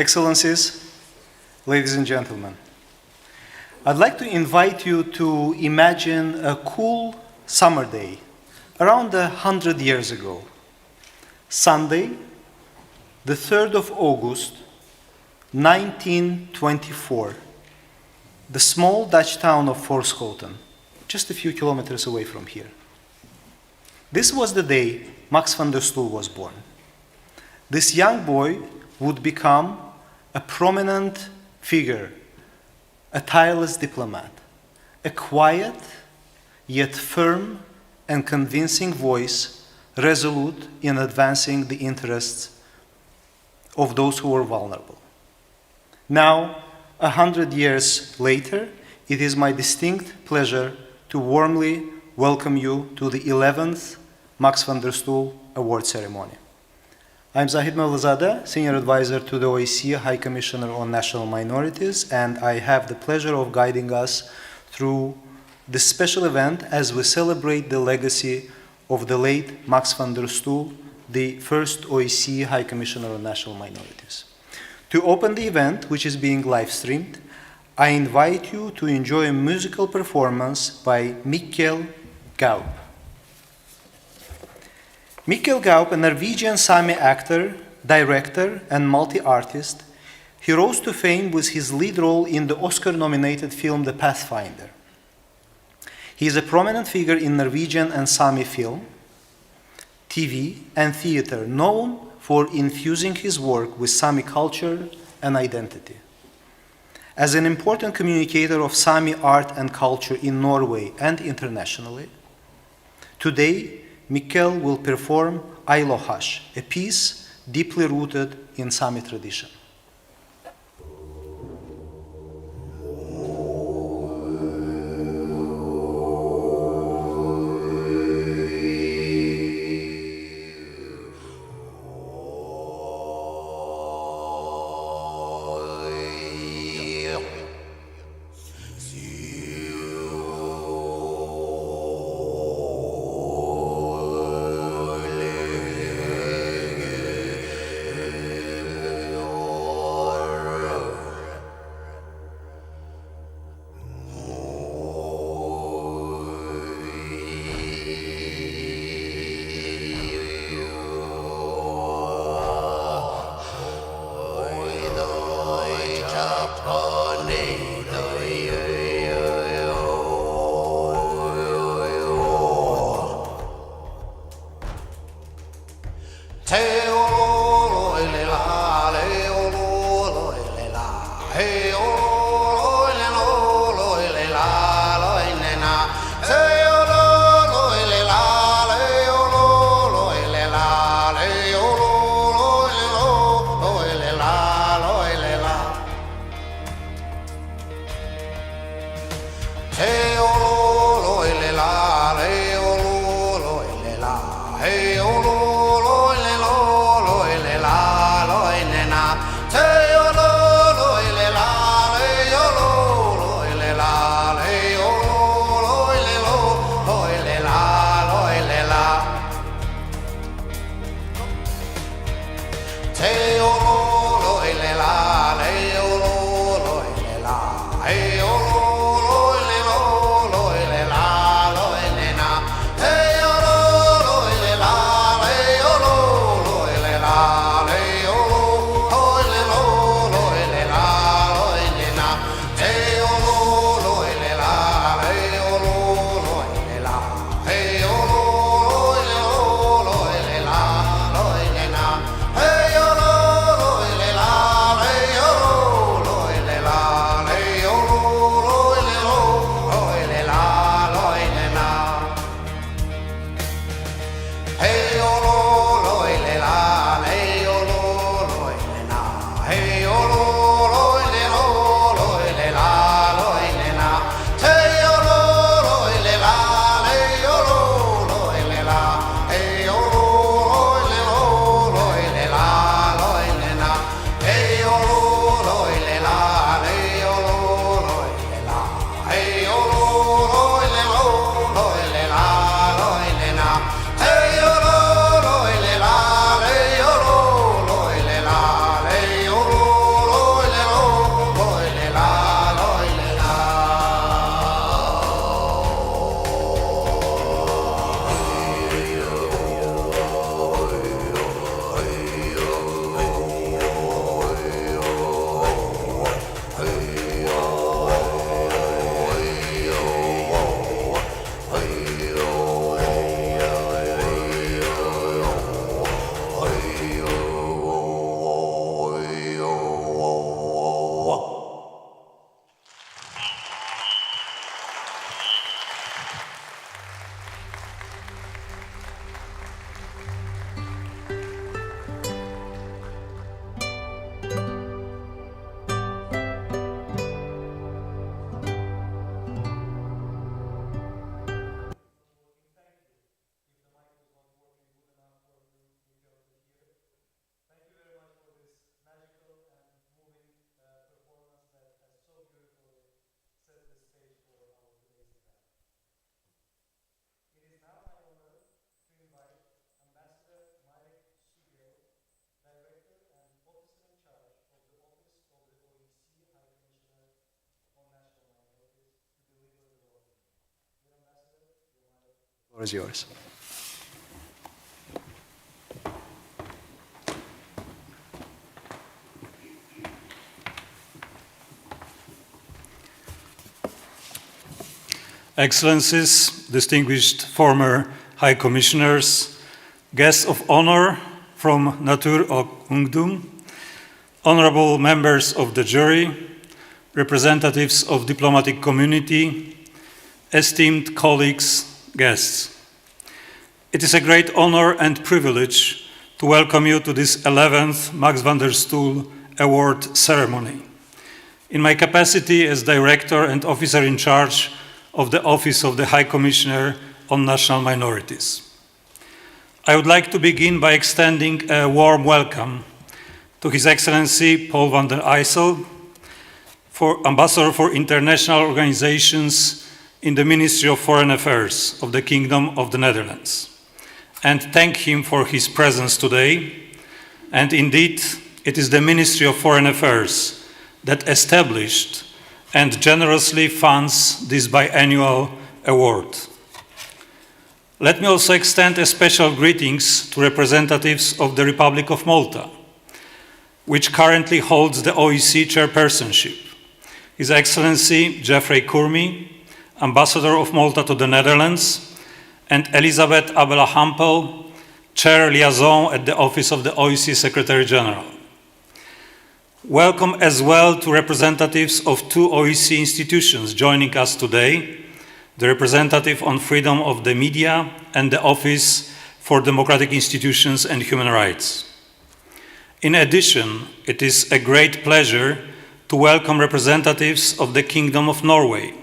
Excellencies, ladies and gentlemen, I'd like to invite you to imagine a cool summer day around 100 years ago. Sunday, the 3rd of August, 1924, the small Dutch town of Forschoten, just a few kilometers away from here. This was the day Max van der Stoel was born. This young boy would become a prominent figure, a tireless diplomat, a quiet yet firm and convincing voice, resolute in advancing the interests of those who were vulnerable. Now, 100 years later, it is my distinct pleasure to warmly welcome you to the 11th Max van der Stoel Award Ceremony. I'm Zahid Mevlazadeh, Senior Advisor to the OSCE High Commissioner on National Minorities, and I have the pleasure of guiding us through this special event as we celebrate the legacy of the late Max van der Stoel, the first OSCE High Commissioner on National Minorities. To open the event, which is being live-streamed, I invite you to enjoy a musical performance by Mikkel Gaup. Mikkel Gaup, a Norwegian Sami actor, director, and multi-artist, he rose to fame with his lead role in the Oscar-nominated film The Pathfinder. He is a prominent figure in Norwegian and Sami film, TV, and theater, known for infusing his work with Sami culture and identity. As an important communicator of Sami art and culture in Norway and internationally, today Mikkel will perform Ailohash, a piece deeply rooted in Sami tradition. The floor is yours. Excellencies, distinguished former High Commissioners, guests of honor from Natur or Ungdom, honorable members of the jury, representatives of diplomatic community, esteemed colleagues, guests. It is a great honor and privilege to welcome you to this 11th Max van der Stoel Award ceremony. In my capacity as Director and Officer in charge of the Office of the High Commissioner on National Minorities. I would like to begin by extending a warm welcome to His Excellency Paul van der Ijssel, Ambassador for International Organizations in the Ministry of Foreign Affairs of the Kingdom of the Netherlands, and thank him for his presence today. And indeed, it is the Ministry of Foreign Affairs that established and generously funds this biannual award. Let me also extend a special greetings to representatives of the Republic of Malta, which currently holds the OEC chairpersonship. His Excellency Jeffrey Kurmi, Ambassador of Malta to the Netherlands, and Elisabeth Abela-Hampel, Chair Liaison at the Office of the OEC Secretary General. Welcome as well to representatives of two OEC institutions joining us today, the Representative on Freedom of the Media and the Office for Democratic Institutions and Human Rights. In addition, it is a great pleasure to welcome representatives of the Kingdom of Norway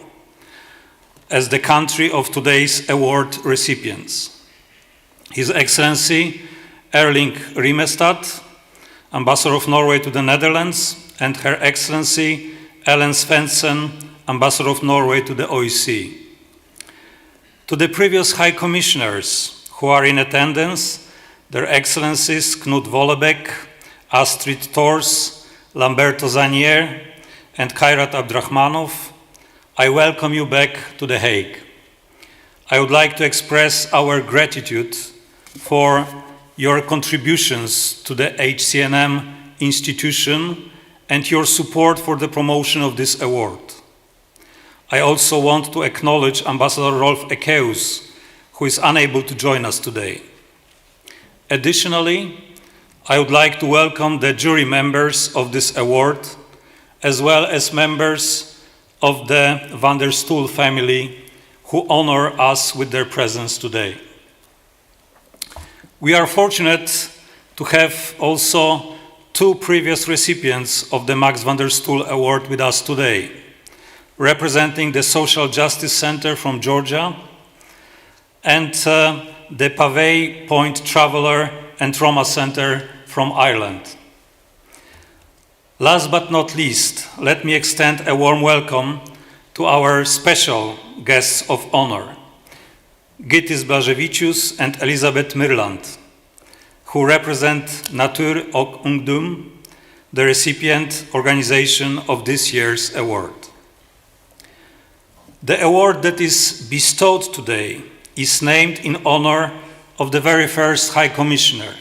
as the country of today's award recipients. His Excellency Erling Rimestad, Ambassador of Norway to the Netherlands, and Her Excellency Ellen Svensson, Ambassador of Norway to the OEC. To the previous High Commissioners who are in attendance, Their Excellencies Knut Vollebæk, Astrid Thors, Lamberto Zanier, and Kairat Abdrahmanov, I welcome you back to The Hague. I would like to express our gratitude for your contributions to the HCNM institution and your support for the promotion of this award. I also want to acknowledge Ambassador Rolf Ekeus, who is unable to join us today. Additionally, I would like to welcome the jury members of this award, as well as members of the van der Stoel family who honor us with their presence today. We are fortunate to have also two previous recipients of the Max van der Stoel Award with us today, representing the Social Justice Center from Georgia and the Pavey Point Traveller and Trauma Center from Ireland. Last but not least, let me extend a warm welcome to our special guests of honor, Gytis Blaževičius and Elizabeth Mirland, who represent Natur och Ungdom, the recipient organization of this year's award. The award that is bestowed today is named in honor of the very first High Commissioner,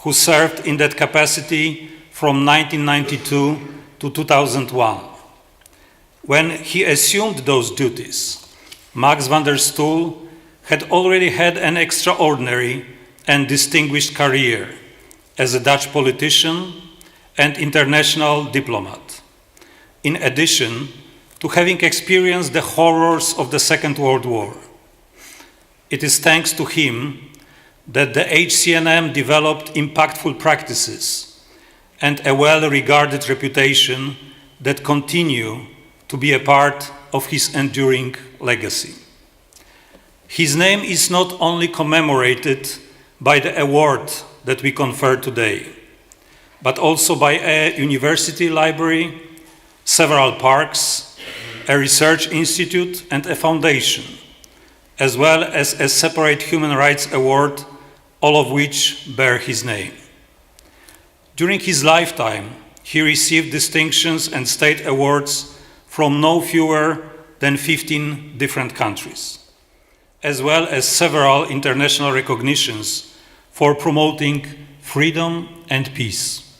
who served in that capacity from 1992 to 2001. When he assumed those duties, Max van der Stoel had already had an extraordinary and distinguished career as a Dutch politician and international diplomat, in addition to having experienced the horrors of the Second World War. It is thanks to him that the HCNM developed impactful practices and a well-regarded reputation that continue to be a part of his enduring legacy. His name is not only commemorated by the award that we confer today, but also by a university library, several parks, a research institute, and a foundation, as well as a separate human rights award, all of which bear his name. During his lifetime, he received distinctions and state awards from no fewer than 15 different countries. as well as several international recognitions for promoting freedom and peace.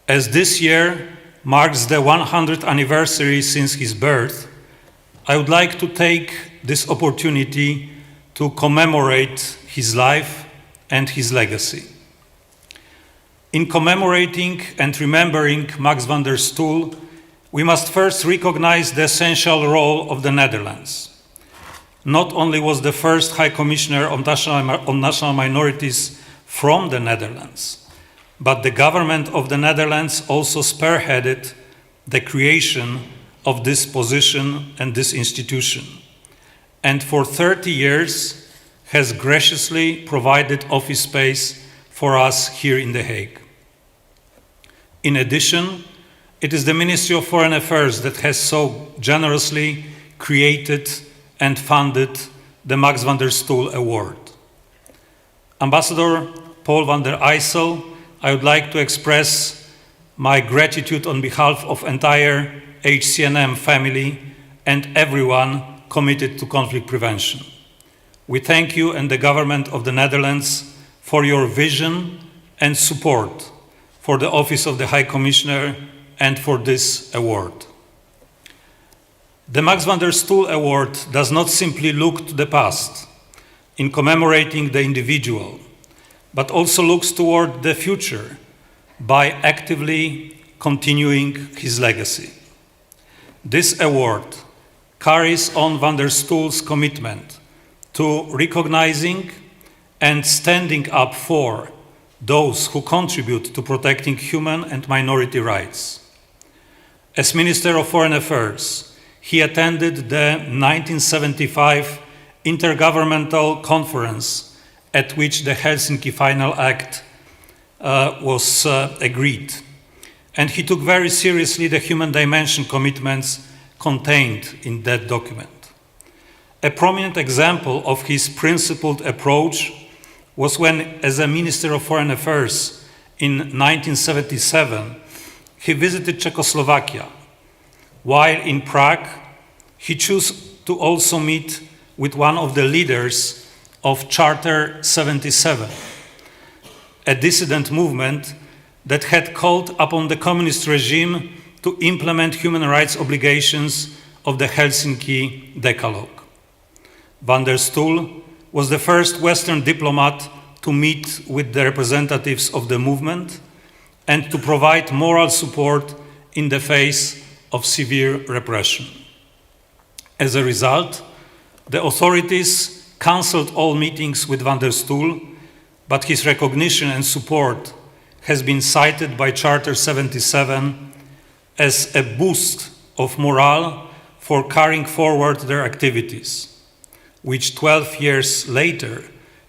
As this year marks the 100th anniversary since his birth, I would like to take this opportunity to commemorate his life and his legacy. In commemorating and remembering Max van der Stoel, we must first recognize the essential role of the Netherlands. Not only was the first High Commissioner on National Minorities from the Netherlands, but the government of the Netherlands also spearheaded the creation of this position and this institution, and for 30 years has graciously provided office space for us here in The Hague. In addition, it is the Ministry of Foreign Affairs that has so generously created and funded the Max van der Stoel Award. Ambassador Paul van der Ijssel, I would like to express my gratitude on behalf of entire HCNM family and everyone committed to conflict prevention. We thank you and the government of the Netherlands for your vision and support for the Office of the High Commissioner and for this award. The Max van der Stoel Award does not simply look to the past in commemorating the individual, but also looks toward the future by actively continuing his legacy. This award carries on van der Stoel's commitment to recognizing and standing up for those who contribute to protecting human and minority rights. As Minister of Foreign Affairs, he attended the 1975 Intergovernmental Conference at which the Helsinki Final Act was agreed. And he took very seriously the human dimension commitments contained in that document. A prominent example of his principled approach was when, as a Minister of Foreign Affairs in 1977, he visited Czechoslovakia. While in Prague, he chose to also meet with one of the leaders of Charter 77, a dissident movement that had called upon the communist regime to implement human rights obligations of the Helsinki Decalogue. Van der Stoel was the first Western diplomat to meet with the representatives of the movement and to provide moral support in the face of severe repression. As a result, the authorities cancelled all meetings with van der Stoel, but his recognition and support has been cited by Charter 77 as a boost of morale for carrying forward their activities, which 12 years later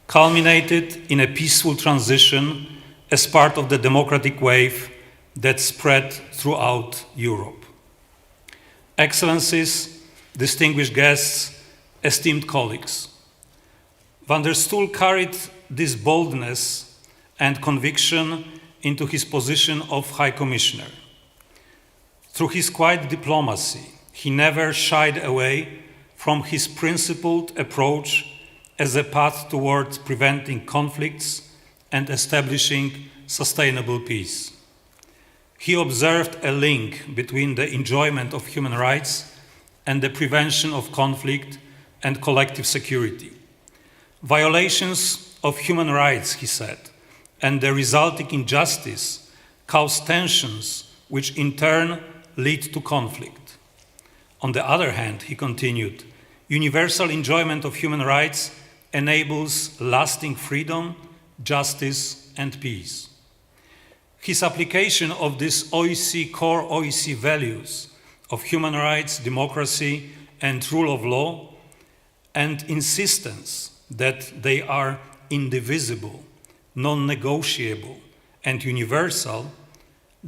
culminated in a peaceful transition as part of the democratic wave that spread throughout Europe. Excellencies, distinguished guests, esteemed colleagues, van der Stoel carried this boldness and conviction into his position of High Commissioner. Through his quiet diplomacy, he never shied away from his principled approach as a path towards preventing conflicts and establishing sustainable peace. He observed a link between the enjoyment of human rights and the prevention of conflict and collective security. Violations of human rights, he said, and the resulting injustice cause tensions which in turn lead to conflict. On the other hand, he continued, universal enjoyment of human rights enables lasting freedom, justice, and peace. His application of these core OEC values of human rights, democracy, and rule of law, and insistence that they are indivisible, non-negotiable, and universal,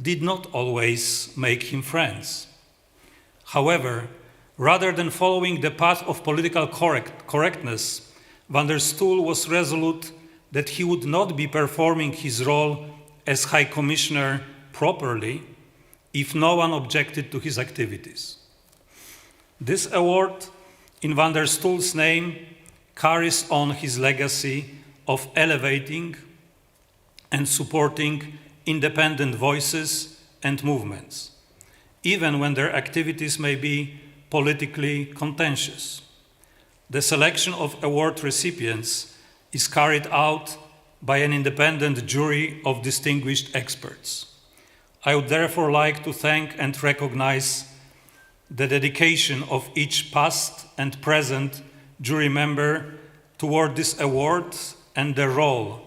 did not always make him friends. However, rather than following the path of political correctness, van der Stoel was resolute that he would not be performing his role as High Commissioner properly if no one objected to his activities. This award, in van der Stoel's name, carries on his legacy of elevating and supporting independent voices and movements, even when their activities may be politically contentious. The selection of award recipients is carried out by an independent jury of distinguished experts. I would therefore like to thank and recognize the dedication of each past and present jury member toward this award and the role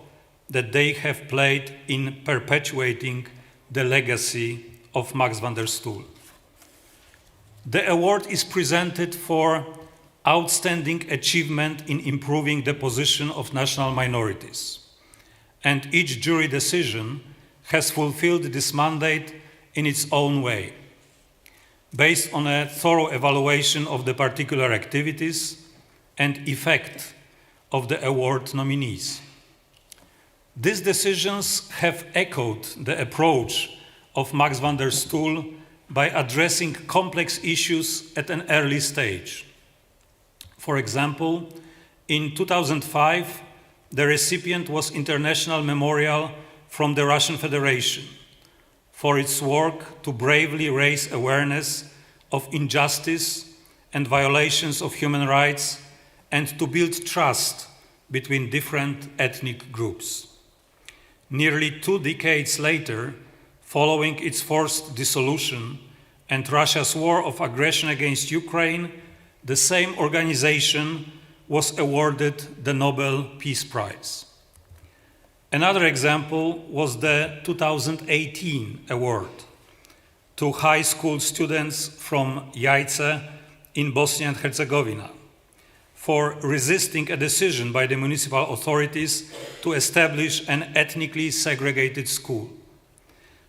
that they have played in perpetuating the legacy of Max van der Stoel. The award is presented for outstanding achievement in improving the position of national minorities, and each jury decision has fulfilled this mandate in its own way, based on a thorough evaluation of the particular activities and effect of the award nominees. These decisions have echoed the approach of Max van der Stoel by addressing complex issues at an early stage. For example, in 2005, the recipient was International Memorial from the Russian Federation for its work to bravely raise awareness of injustice and violations of human rights and to build trust between different ethnic groups. Nearly 2 decades later, following its forced dissolution and Russia's war of aggression against Ukraine, the same organization was awarded the Nobel Peace Prize. Another example was the 2018 award to high school students from Jajce in Bosnia and Herzegovina for resisting a decision by the municipal authorities to establish an ethnically segregated school.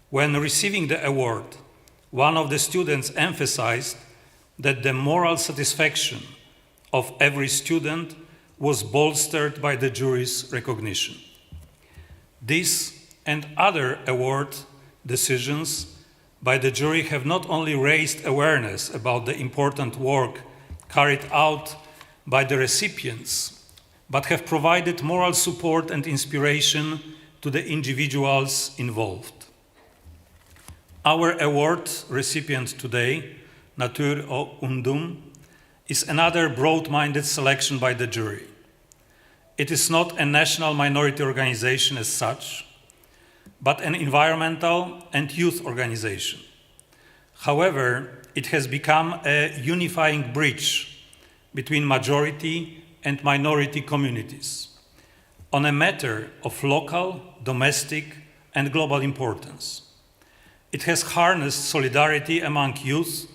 When receiving the award, one of the students emphasized that the moral satisfaction of every student was bolstered by the jury's recognition. This and other award decisions by the jury have not only raised awareness about the important work carried out by the recipients, but have provided moral support and inspiration to the individuals involved. Our award recipient today, Natur or Ungdom, is another broad-minded selection by the jury. It is not a national minority organization as such, but an environmental and youth organization. However, it has become a unifying bridge between majority and minority communities on a matter of local, domestic, and global importance. It has harnessed solidarity among youth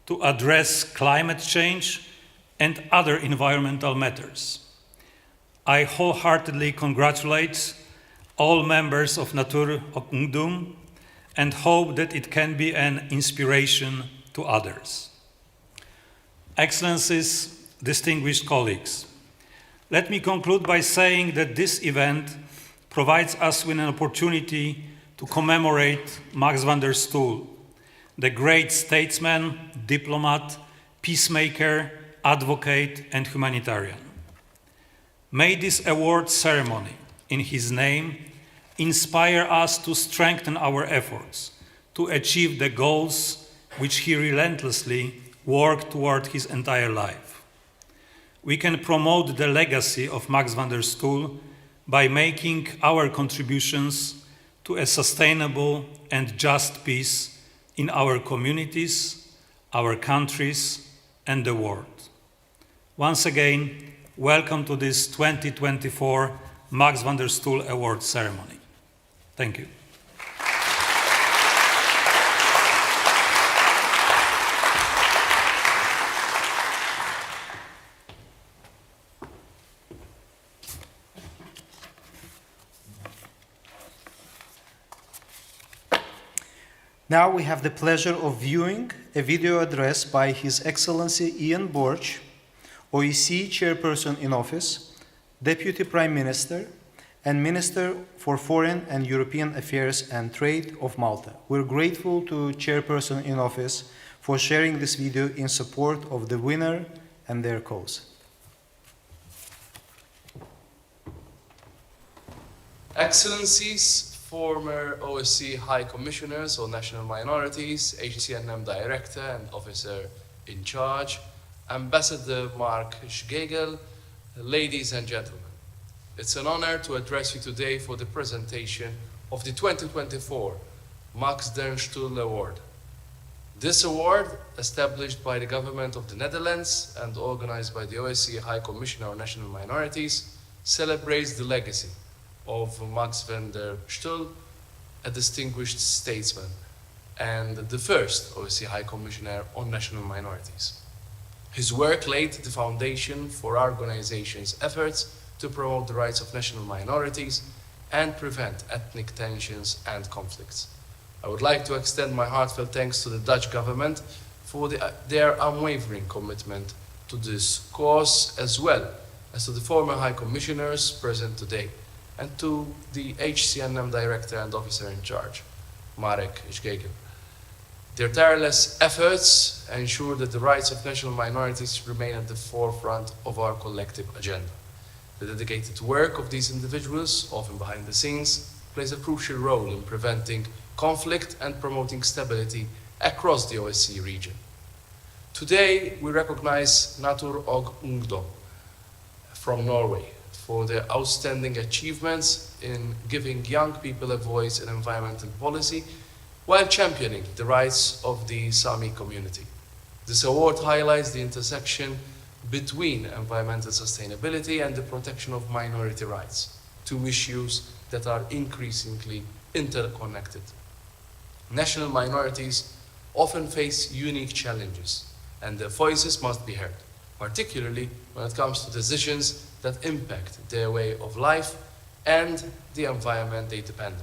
to address climate change and other environmental matters. I wholeheartedly congratulate all members of Natur och Ungdom and hope that it can be an inspiration to others. Excellencies, distinguished colleagues, let me conclude by saying that this event provides us with an opportunity to commemorate Max van der Stoel, the great statesman, diplomat, peacemaker, advocate, and humanitarian. May this award ceremony, in his name, inspire us to strengthen our efforts to achieve the goals which he relentlessly worked toward his entire life. We can promote the legacy of Max van der Stoel by making our contributions to a sustainable and just peace in our communities, our countries, and the world. Once again, welcome to this 2024 Max van der Stoel Award ceremony. Thank you. Now we have the pleasure of viewing a video address by His Excellency Ian Borch, OEC Chairperson in Office, Deputy Prime Minister, and Minister for Foreign and European Affairs and Trade of Malta. We're grateful to Chairperson in Office for sharing this video in support of the winner and their cause. Excellencies, former OSCE High Commissioners or National Minorities, HCNM Director and Officer in Charge, Ambassador Mark Schgegel, ladies and gentlemen. It's an honor to address you today for the presentation of the 2024 Max den Stoel Award. This award, established by the government of the Netherlands and organized by the OSCE High Commissioner on National Minorities, celebrates the legacy of Max van der Stoel, a distinguished statesman and the first OSCE High Commissioner on National Minorities. His work laid the foundation for our organization's efforts to promote the rights of national minorities and prevent ethnic tensions and conflicts. I would like to extend my heartfelt thanks to the Dutch government for their unwavering commitment to this cause, as well as to the former High Commissioners present today, and to the HCNM Director and Officer in Charge, Marek Schgegel. Their tireless efforts ensure that the rights of national minorities remain at the forefront of our collective agenda. The dedicated work of these individuals, often behind the scenes, plays a crucial role in preventing conflict and promoting stability across the OSCE region. Today, we recognize Natur og Ungdom from Norway for their outstanding achievements in giving young people a voice in environmental policy while championing the rights of the Sami community. This award highlights the intersection between environmental sustainability and the protection of minority rights, two issues that are increasingly interconnected. National minorities often face unique challenges, and their voices must be heard, particularly when it comes to decisions that impact their way of life and the environment they depend on.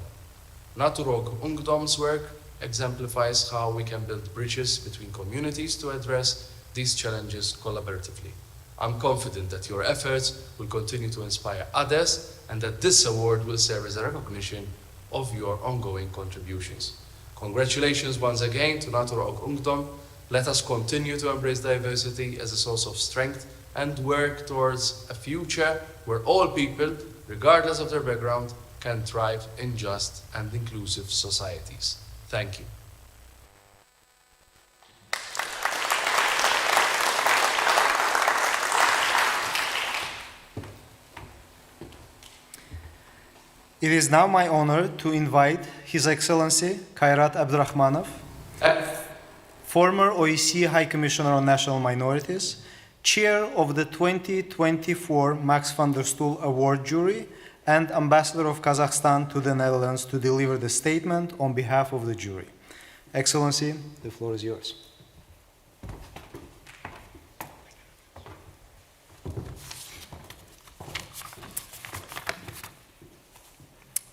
Natur og Ungdom's work exemplifies how we can build bridges between communities to address these challenges collaboratively. I'm confident that your efforts will continue to inspire others and that this award will serve as a recognition of your ongoing contributions. Congratulations once again to Natur og Ungdom. Let us continue to embrace diversity as a source of strength and work towards a future where all people, regardless of their background, can thrive in just and inclusive societies. Thank you. It is now my honor to invite His Excellency Kairat Abdurrahmanov, former OSCE High Commissioner on National Minorities, Chair of the 2024 Max van der Stoel Award Jury, and Ambassador of Kazakhstan to the Netherlands to deliver the statement on behalf of the jury. Excellency, the floor is yours.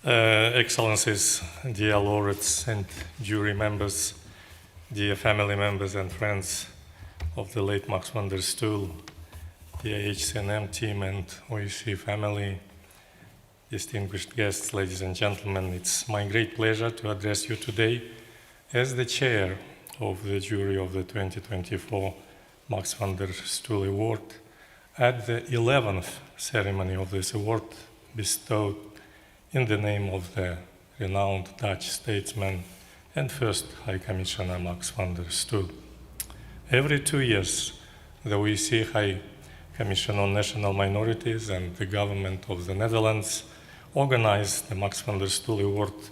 Excellencies, dear laureates and jury members, dear family members and friends of the late Max van der Stoel, the HCNM team and OSCE family, distinguished guests, ladies and gentlemen, it's my great pleasure to address you today as the chair of the jury of the 2024 Max van der Stoel Award at the 11th ceremony of this award bestowed in the name of the renowned Dutch statesman and first High Commissioner Max van der Stoel. Every 2 years, the OSCE High Commission on National Minorities and the government of the Netherlands organize the Max van der Stoel Award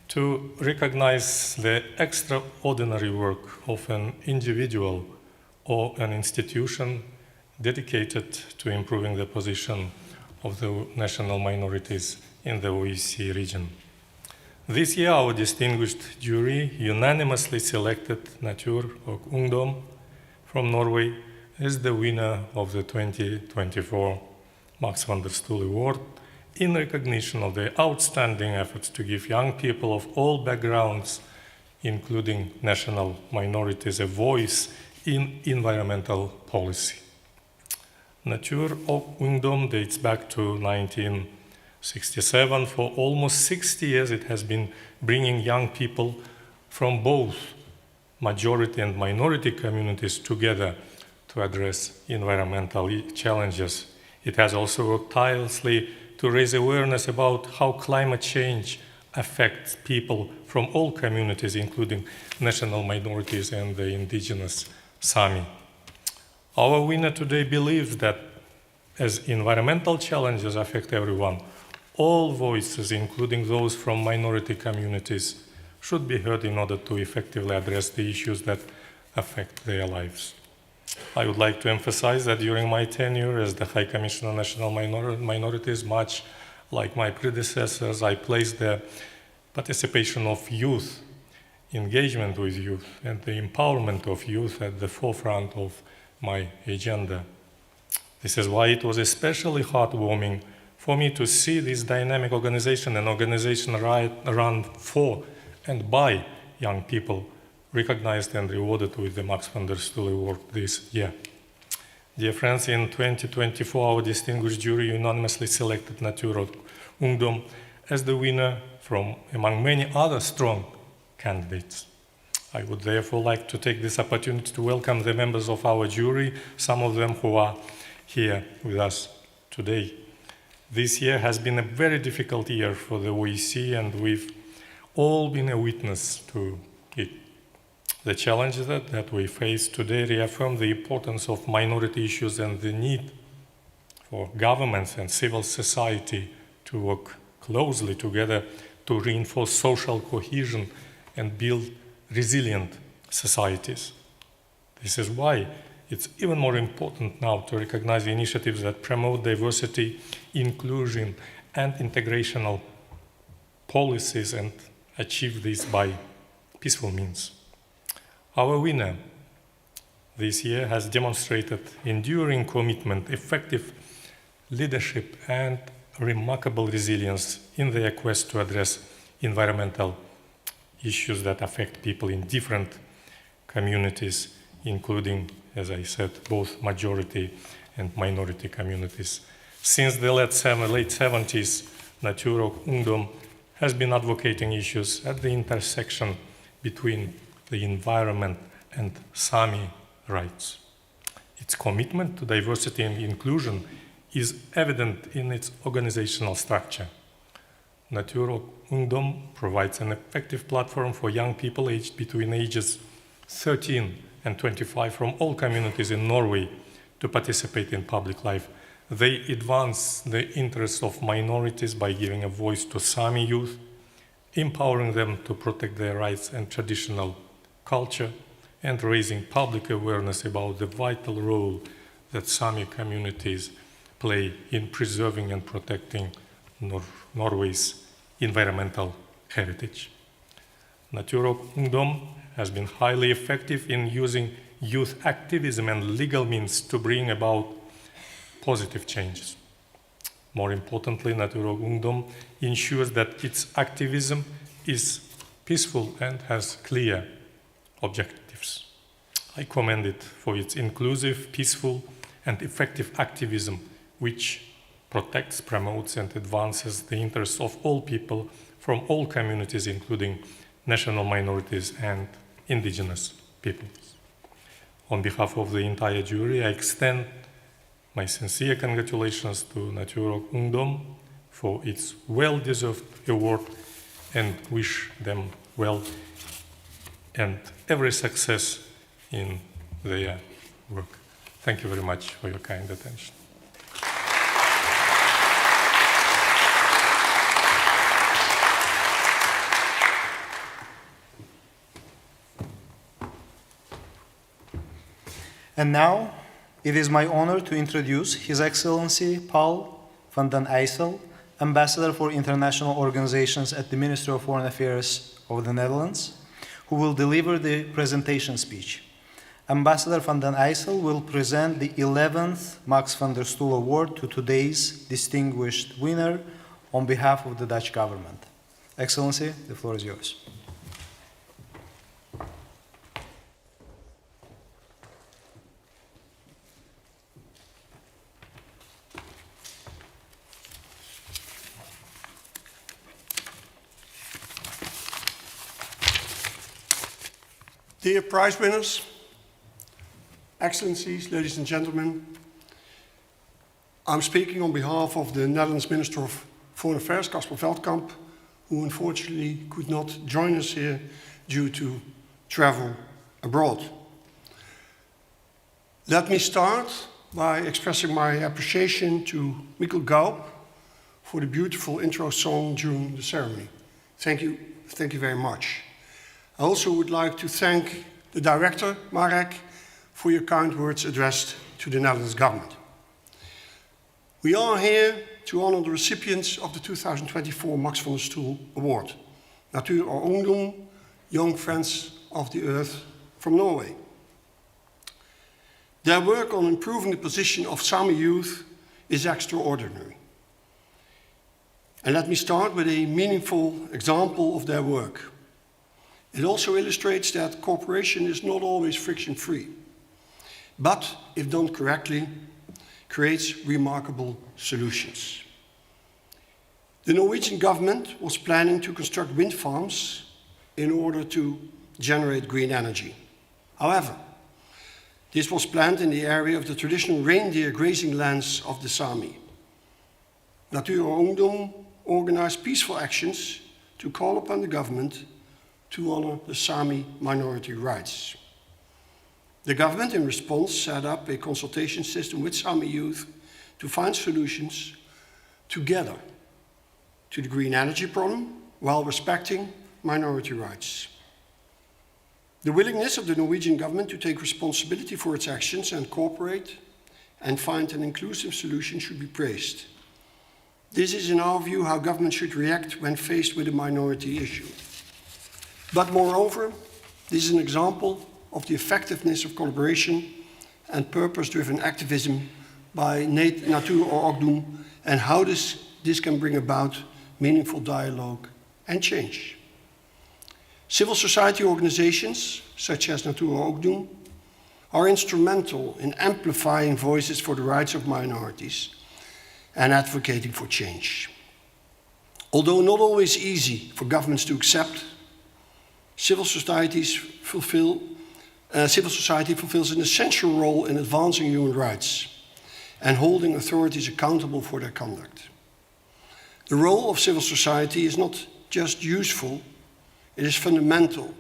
to recognize the extraordinary work of an individual or an institution dedicated to improving the position of the national minorities in the OSCE region. This year, our distinguished jury unanimously selected Natur og Ungdom from Norway as the winner of the 2024 Max van der Stoel Award in recognition of their outstanding efforts to give young people of all backgrounds, including national minorities, a voice in environmental policy. Natur og Ungdom dates back to 1967. For almost 60 years, it has been bringing young people from both majority and minority communities together to address environmental challenges. It has also worked tirelessly to raise awareness about how climate change affects people from all communities, including national minorities and the indigenous Sami. Our winner today believes that as environmental challenges affect everyone, all voices, including those from minority communities, should be heard in order to effectively address the issues that affect their lives. I would like to emphasize that during my tenure as the High Commissioner of National Minorities, much like my predecessors, I placed the participation of youth, engagement with youth, and the empowerment of youth at the forefront of my agenda. This is why it was especially heartwarming for me to see this dynamic organization, an organization run for and by young people, recognized and rewarded with the Max van der Stoel Award this year. Dear friends, in 2024, our distinguished jury unanimously selected Natur Ungdom as the winner from among many other strong candidates. I would therefore like to take this opportunity to welcome the members of our jury, some of them who are here with us today. This year has been a very difficult year for the OEC, and we've all been a witness to it. The challenges that we face today reaffirm the importance of minority issues and the need for governments and civil society to work closely together to reinforce social cohesion and build resilient societies. This is why it's even more important now to recognize initiatives that promote diversity, inclusion, and integrational policies and achieve this by peaceful means. Our winner this year has demonstrated enduring commitment, effective leadership, and remarkable resilience in their quest to address environmental issues that affect people in different communities, including, as I said, both majority and minority communities. Since the late 70s, Natur Ungdom has been advocating issues at the intersection between the environment and Sami rights. Its commitment to diversity and inclusion is evident in its organizational structure. Natur Ungdom provides an effective platform for young people aged between ages 13 and 25 from all communities in Norway to participate in public life. They advance the interests of minorities by giving a voice to Sami youth, empowering them to protect their rights and traditional culture, and raising public awareness about the vital role that Sami communities play in preserving and protecting Norway's environmental heritage. Natur Ungdom has been highly effective in using youth activism and legal means to bring about positive changes. More importantly, Natur Ungdom ensures that its activism is peaceful and has clear objectives. I commend it for its inclusive, peaceful, and effective activism, which protects, promotes, and advances the interests of all people from all communities, including national minorities and indigenous peoples. On behalf of the entire jury, I extend my sincere congratulations to Natur Ungdom for its well-deserved award and wish them well and every success in their work. Thank you very much for your kind attention. And now, it is my honor to introduce His Excellency Paul van den IJssel, Ambassador for International Organizations at the Ministry of Foreign Affairs of the Netherlands, who will deliver the presentation speech. Ambassador van den IJssel will present the 11th Max van der Stoel Award to today's distinguished winner on behalf of the Dutch government. Excellency, the floor is yours. Dear prize winners, excellencies, ladies and gentlemen, I'm speaking on behalf of the Netherlands Minister of Foreign Affairs, Casper Veldkamp, who unfortunately could not join us here due to travel abroad. Let me start by expressing my appreciation to Mikkel Gaup for the beautiful intro song during the ceremony. Thank you very much. I also would like to thank the director, Marek, for your kind words addressed to the Netherlands government. We are here to honor the recipients of the 2024 Max van der Stoel Award, Natur or Ungdom, Young Friends of the Earth from Norway. Their work on improving the position of Sami youth is extraordinary. And let me start with a meaningful example of their work. It also illustrates that cooperation is not always friction-free, but if done correctly, creates remarkable solutions. The Norwegian government was planning to construct wind farms in order to generate green energy. However, this was planned in the area of the traditional reindeer grazing lands of the Sami. Natur or Ungdom organized peaceful actions to call upon the government to honor the Sami minority rights. The government, in response, set up a consultation system with Sami youth to find solutions together to the green energy problem while respecting minority rights. The willingness of the Norwegian government to take responsibility for its actions and cooperate and find an inclusive solution should be praised. This is, in our view, how government should react when faced with a minority issue. But moreover, this is an example of the effectiveness of collaboration and purpose-driven activism by Natur or Ungdom, and how this can bring about meaningful dialogue and change. Civil society organizations, such as Natur or Ungdom, are instrumental in amplifying voices for the rights of minorities and advocating for change. Although not always easy for governments to accept, civil society fulfills an essential role in advancing human rights and holding authorities accountable for their conduct. The role of civil society is not just useful, it is fundamental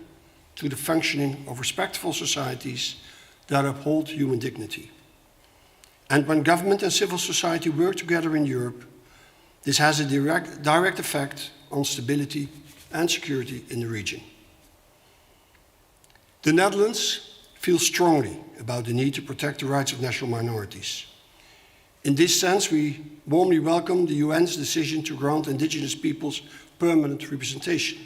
to the functioning of respectful societies that uphold human dignity. And when government and civil society work together in Europe, this has a direct effect on stability and security in the region. The Netherlands feels strongly about the need to protect the rights of national minorities. In this sense, we warmly welcome the UN's decision to grant indigenous peoples permanent representation.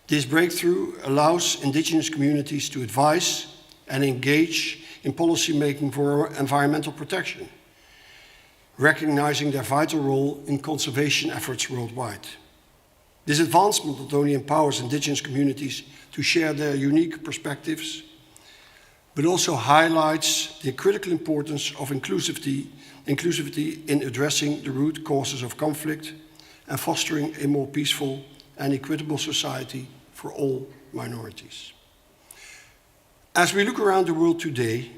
This breakthrough allows indigenous communities to advise and engage in policy making for environmental protection, recognizing their vital role in conservation efforts worldwide. This advancement not only empowers indigenous communities to share their unique perspectives, but also highlights the critical importance of inclusivity in addressing the root causes of conflict and fostering a more peaceful and equitable society for all minorities. As we look around the world today,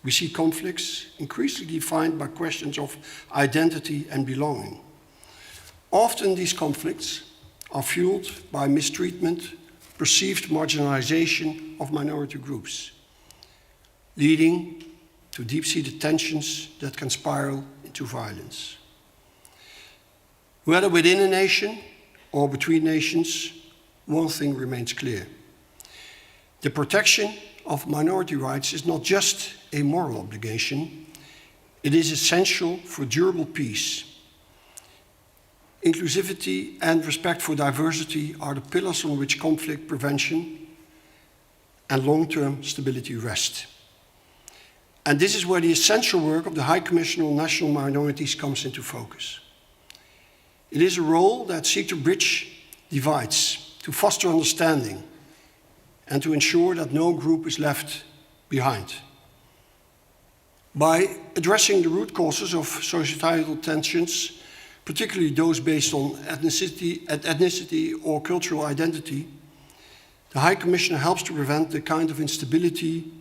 we see conflicts increasingly defined by questions of identity and belonging. Often these conflicts are fueled by mistreatment, perceived marginalization of minority groups, leading to deep-seated tensions that can spiral into violence. Whether within a nation or between nations, one thing remains clear. The protection of minority rights is not just a moral obligation, it is essential for durable peace. Inclusivity and respect for diversity are the pillars on which conflict prevention and long-term stability rest. And this is where the essential work of the High Commissioner on National Minorities comes into focus. It is a role that seeks to bridge divides, to foster understanding, and to ensure that no group is left behind. By addressing the root causes of societal tensions, particularly those based on ethnicity or cultural identity, the High Commissioner helps to prevent the kind of instability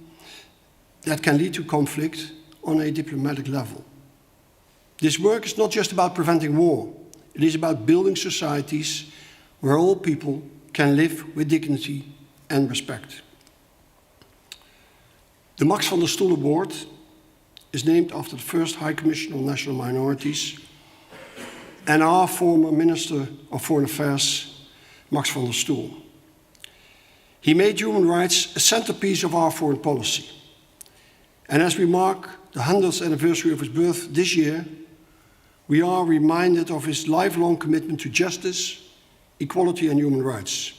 that can lead to conflict on a diplomatic level. This work is not just about preventing war. It is about building societies where all people can live with dignity and respect. The Max van der Stoel Award is named after the first High Commissioner on National Minorities and our former Minister of Foreign Affairs, Max van der Stoel. He made human rights a centerpiece of our foreign policy. And as we mark the 100th anniversary of his birth this year, we are reminded of his lifelong commitment to justice, equality and human rights.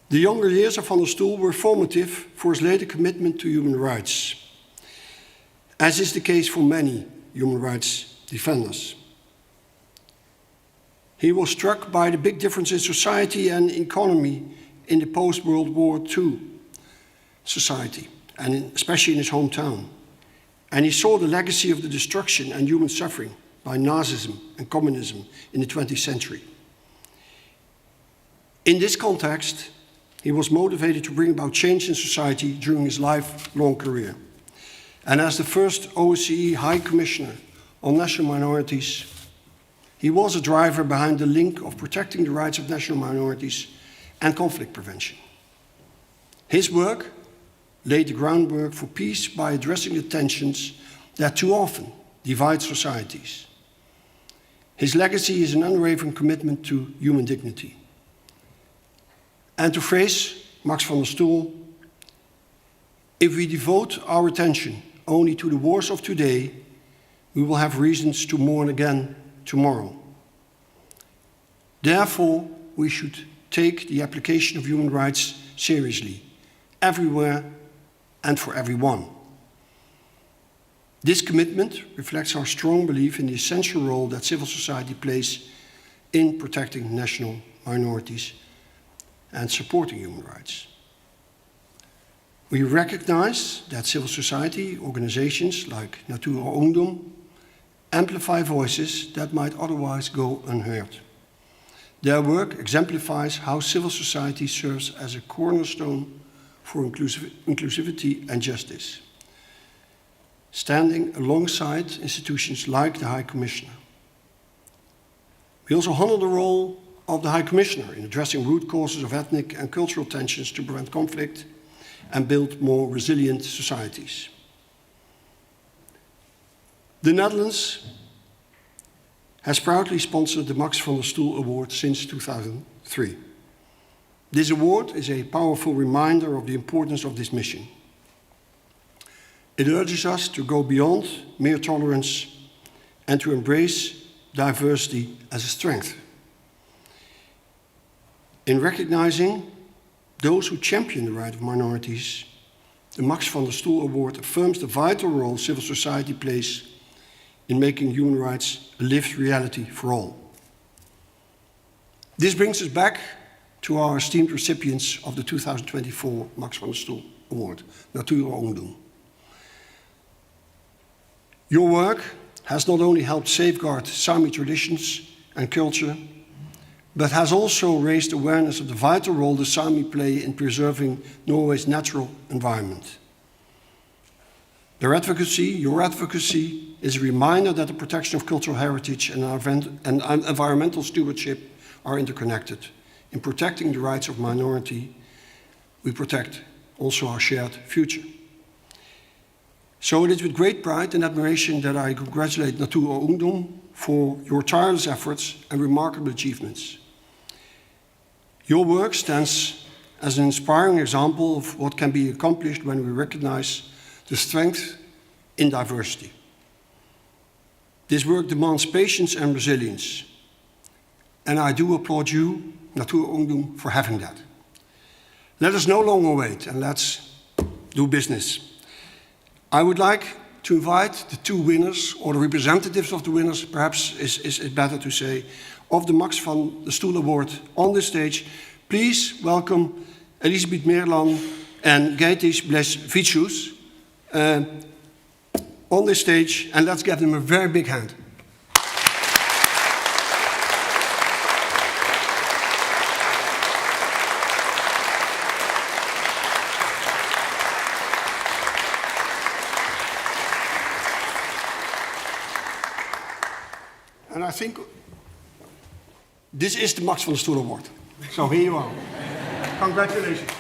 The younger years of Van der Stoel were formative for his later commitment to human rights, as is the case for many human rights defenders. He was struck by the big difference in society and economy in the post-World War II society, and especially in his hometown. And he saw the legacy of the destruction and human suffering by Nazism and communism in the 20th century. In this context, he was motivated to bring about change in society during his lifelong career. And as the first OSCE High Commissioner on National Minorities, he was a driver behind the link of protecting the rights of national minorities and conflict prevention. His work laid the groundwork for peace by addressing the tensions that too often divide societies. His legacy is an unwavering commitment to human dignity. And to phrase Max van der Stoel, if we devote our attention only to the wars of today, we will have reasons to mourn again tomorrow. Therefore, we should take the application of human rights seriously, everywhere and for everyone. This commitment reflects our strong belief in the essential role that civil society plays in protecting national minorities and supporting human rights. We recognize that civil society organizations like Natur or Ungdom amplify voices that might otherwise go unheard. Their work exemplifies how civil society serves as a cornerstone for inclusivity and justice, standing alongside institutions like the High Commissioner. We also honor the role of the High Commissioner in addressing root causes of ethnic and cultural tensions to prevent conflict and build more resilient societies. The Netherlands has proudly sponsored the Max van der Stoel Award since 2003. This award is a powerful reminder of the importance of this mission. It urges us to go beyond mere tolerance and to embrace diversity as a strength. In recognizing those who champion the right of minorities, the Max van der Stoel Award affirms the vital role civil society plays in making human rights a lived reality for all. This brings us back to our esteemed recipients of the 2024 Max van der Stoel Award, Natur or Ungdom. Your work has not only helped safeguard Sami traditions and culture, but has also raised awareness of the vital role the Sami play in preserving Norway's natural environment. Your advocacy is a reminder that the protection of cultural heritage and environmental stewardship are interconnected. In protecting the rights of minority, we protect also our shared future. So it is with great pride and admiration that I congratulate Natur or Ungdom for your tireless efforts and remarkable achievements. Your work stands as an inspiring example of what can be accomplished when we recognize the strength in diversity. This work demands patience and resilience, and I do applaud you, Natur Ungdom, for having that. Let us no longer wait, and let's do business. I would like to invite the two winners, or the representatives of the winners, perhaps is better to say, of the Max van der Stoel Award on the stage. Please welcome Elisabeth Meerlan and Gaitis Blesvicius on the stage, and let's give them a very big hand. think this is the Max van der Stoel Award. So here you are. Congratulations.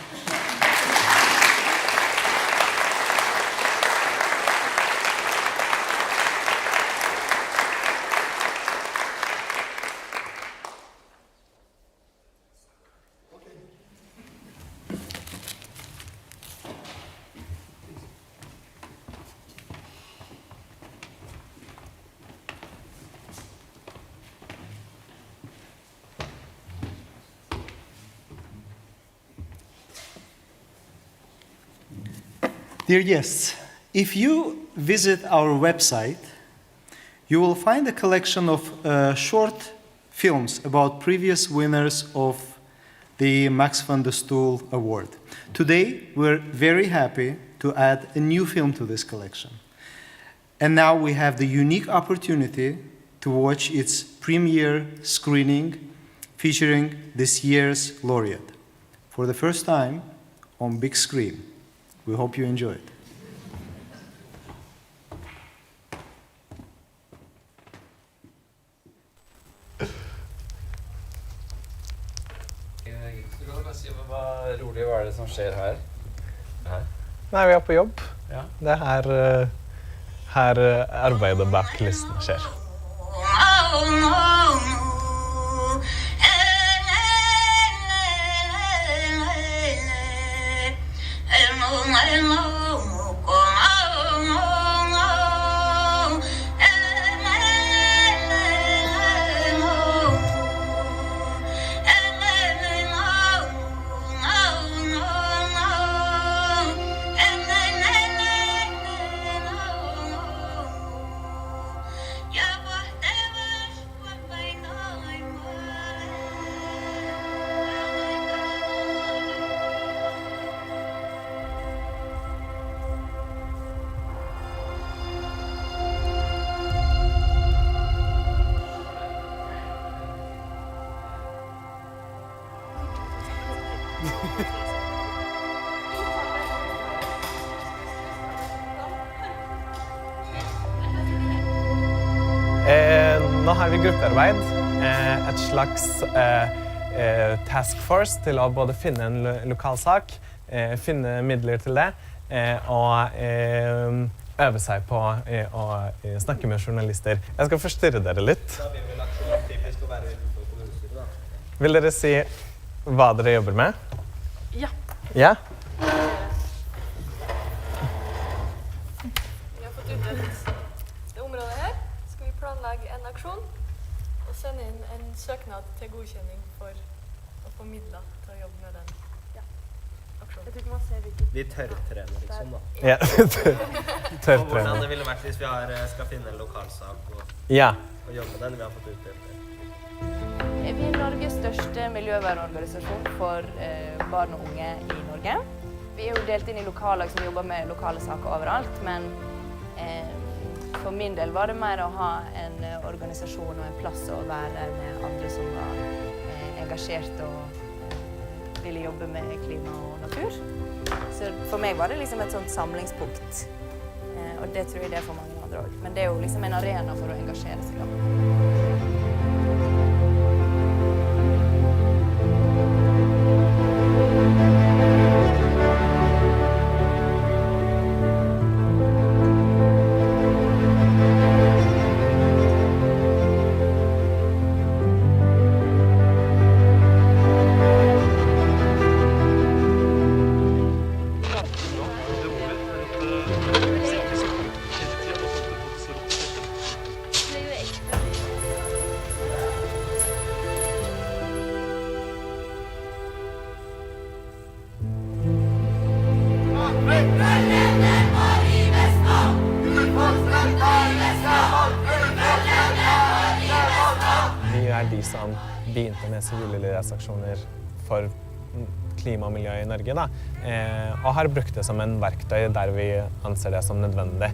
Dear guests, if you visit our website, you will find a collection of short films about previous winners of the Max van der Stoel Award. Today, we're very happy to add a new film to this collection. And now we have the unique opportunity to watch its premiere screening featuring this year's laureate for the first time on big screen. We hope you enjoy it. Hva rolig var det som skjer her? Nei, vi er på jobb. Ja. Det er her arbeidet bak listen skjer. Nå har vi gruppearbeid, et slags task force til å både finne en lokalsak, finne midler til det, og øve seg på å snakke med journalister. Jeg skal forstyrre dere litt. Vil dere si hva dere jobber med? Ja. Ja? Vi har fått utdelt det området her. Skal vi planlegge en aksjon og sende inn en søknad til godkjenning for å få midler til å jobbe med den aksjonen. Jeg tror ikke man ser hvilket. Vi tørrtrener liksom da. Ja, Og tørrtrener. hvordan det ville vært hvis vi skal finne en lokalsak og Ja. jobbe med den vi har fått utdelt det. Vi er Norges største miljøvernorganisasjon for barn og unge i Norge. Vi er jo delt inn i lokallag som jobber med lokale saker overalt, men for min del var det mer å ha en organisasjon og en plass å være med andre som var engasjert og ville jobbe med klima og natur. Så for meg var det liksom et sånt samlingspunkt, og det tror jeg det er for mange andre også. Men det er jo liksom en arena for å engasjere seg da. Vi er de som begynte med sivilretsaksjoner for klima og miljø i Norge, da, og har brukt det som en verktøy der vi anser det som nødvendig.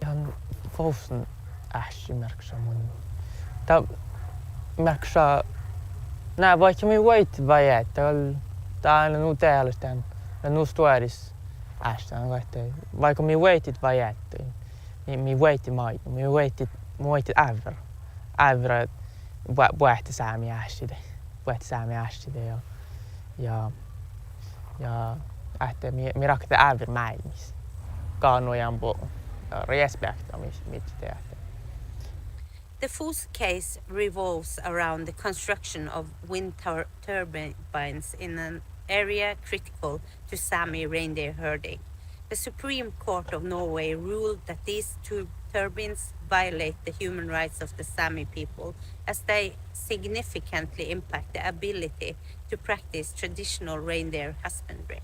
jan fausen äshimerksamun Ta maksa nää vaikka me voit vajat täällä nu täällästään ja nu storis ästään vaikka me voitit vajat me voitti mai me voitit äver vuotta saami ästide ja että me rakta äver maailmis kaanojan po respekt mitä tehdä. The Foos case revolves around the construction of wind turbines in an area critical to Sami reindeer herding. The Supreme Court of Norway ruled that these two turbines violate the human rights of the Sami people as they significantly impact the ability to practice traditional reindeer husbandry.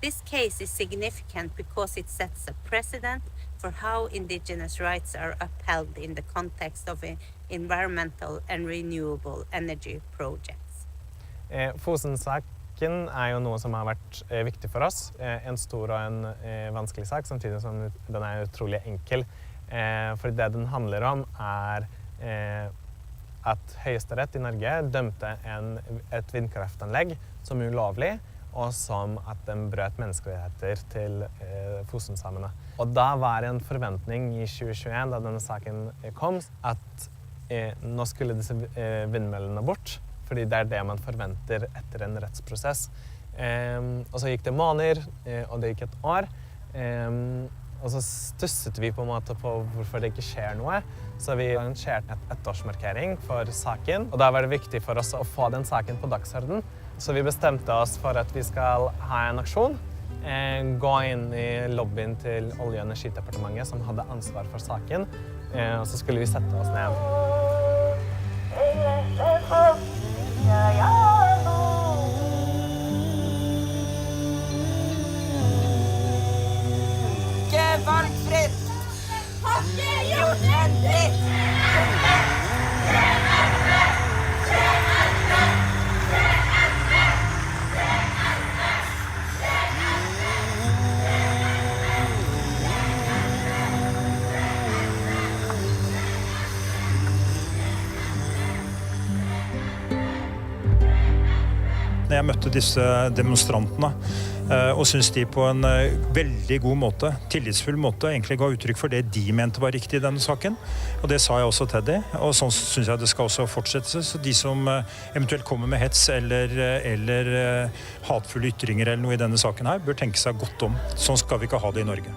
This case is significant because it sets a precedent for how indigenous rights are upheld in the context of environmental and renewable energy projects. Fosen-saken jo noe som har vært viktig for oss. En stor og en vanskelig sak, samtidig som den utrolig enkel. For det den handler om at Høyesterett i Norge dømte et vindkraftanlegg som ulovlig, og som at den brøt menneskerettigheter til Fosen-samene. Og da var en forventning i 2021, da denne saken kom, at nå skulle disse vindmøllene bort, fordi det det man forventer etter en rettsprosess. Og så gikk det måneder, og det gikk et år, og så stusset vi på en måte på hvorfor det ikke skjer noe. Så vi arrangerte et ettårsmarkering for saken, og da var det viktig for oss å få den saken på dagsorden. Så vi bestemte oss for at vi skal ha en aksjon, gå inn i lobbyen til Olje- og energidepartementet som hadde ansvar for saken, og så skulle vi sette oss ned. Ikke valgfritt! Har ikke gjort en dritt! Jeg møtte disse demonstrantene og synes de på en veldig god måte, tillitsfull måte, egentlig ga uttrykk for det de mente var riktig i denne saken. Og det sa jeg også til de, og sånn synes jeg det skal også fortsette. Så de som eventuelt kommer med hets eller hatfulle ytringer eller noe i denne saken her, bør tenke seg godt om. Sånn skal vi ikke ha det i Norge.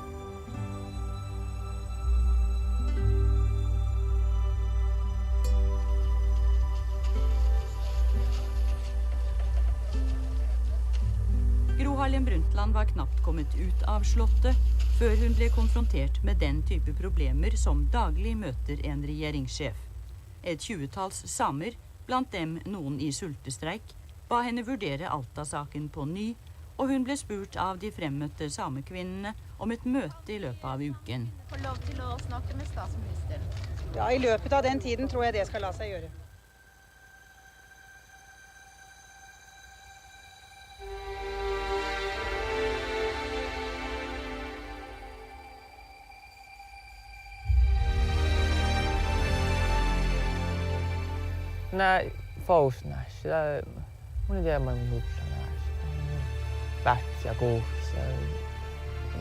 Brundtland var knapt kommet ut av slottet før hun ble konfrontert med den type problemer som daglig møter en regjeringssjef. Et 20-talls samer, blant dem noen i sultestreik, ba henne vurdere Alta-saken på ny, og hun ble spurt av de fremmøtte samekvinnene om et møte i løpet av uken. Får lov til å snakke med statsministeren. Ja, i løpet av den tiden tror jeg det skal la seg gjøre. Nää Fousnäs, mun ei tiedä, mun hupsanäs. Päts ja kuuhs ja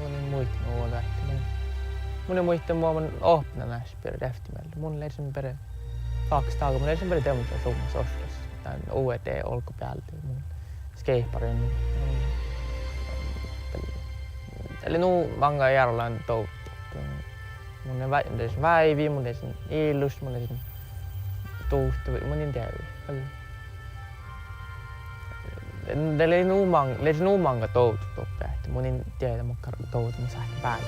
mun ei muita muuta. Mun ei muita mun öppnanäs per eftermällä. Mun lärsin per 2 dagar, mun lärsin per demonstrationissa Oslos. Tän OED olkopäältä mun skeiparin. Eli nu manga järjellään toutti. Mun ei väivi, mun ei illus, mun ei tuuhtu, mun ei tiedä. Teillä ei nuu manga toutu toppeahti. Mun ei tiedä, mutta toutu mun sähkö päälle.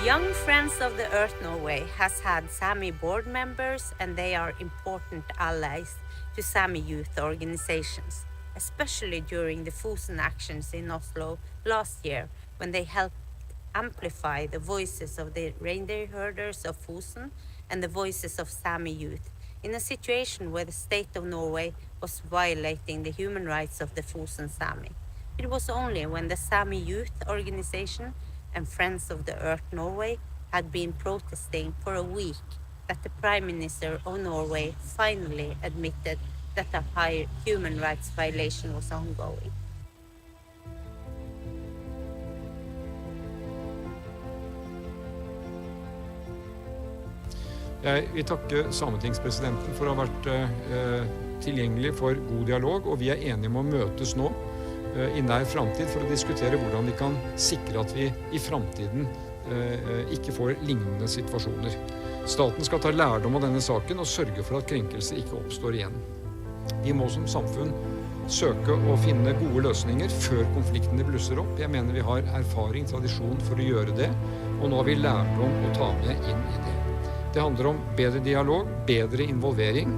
Young Friends of the Earth Norway has had Sami board members, and they are important allies to Sami youth organizations, especially during the Fosen actions in Oslo last year, when they helped amplify the voices of the reindeer herders of Fosen and the voices of Sami youth in a situation where the state of Norway was violating the human rights of the Fosen Sami. It was only when the Sami youth organization and Friends of the Earth Norway had been protesting for a week that the Prime Minister of Norway finally admitted that a high human rights violation was ongoing. Jeg vil takke sametingspresidenten for å ha vært tilgjengelig for god dialog, og vi er enige om å møtes nå i nær framtid for å diskutere hvordan vi kan sikre at vi i framtiden ikke får lignende situasjoner. Staten skal ta lærdom av denne saken og sørge for at krenkelser ikke oppstår igjen. Vi må som samfunn søke å finne gode løsninger før konfliktene blusser opp. Jeg mener vi har erfaring, tradisjon for å gjøre det, og nå har vi lærdom å ta med inn i det. Det handler om bedre dialog, bedre involvering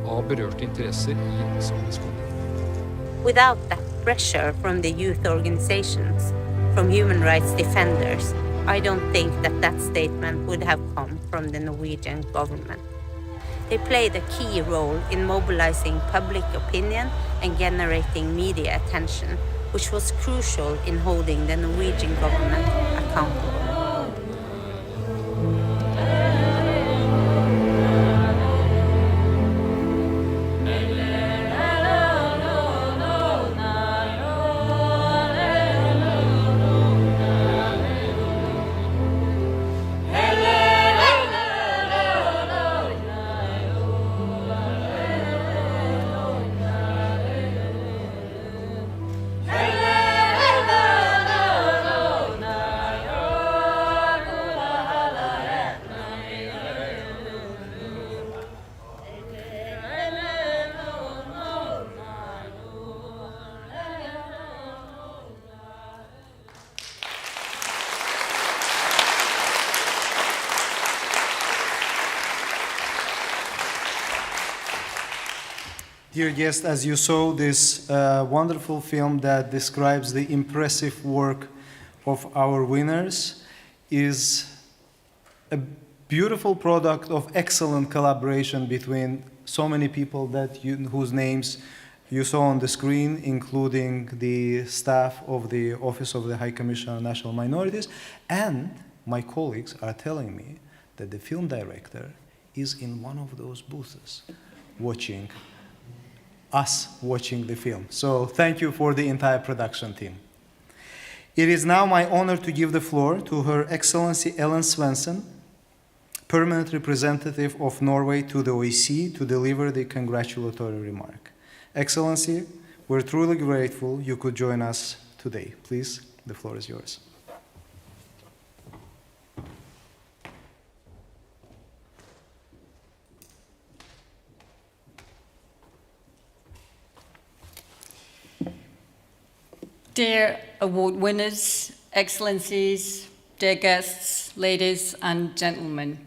av berørte interesser i samisk kommune. Without that pressure from the youth organizations, from human rights defenders, I don't think that statement would have come from the Norwegian government. They played a key role in mobilizing public opinion and generating media attention, which was crucial in holding the Norwegian government accountable. Dear guests, as you saw this wonderful film that describes the impressive work of our winners is a beautiful product of excellent collaboration between so many people whose names you saw on the screen, including the staff of the Office of the High Commissioner of National Minorities, and my colleagues are telling me that the film director is in one of those booths watching the film. So thank you for the entire production team. It is now my honor to give the floor to Her Excellency Ellen Svensson, Permanent Representative of Norway to the OEC, to deliver the congratulatory remark. Excellency, we're truly grateful you could join us today. Please, the floor is yours. Dear award winners, excellencies, dear guests, ladies and gentlemen,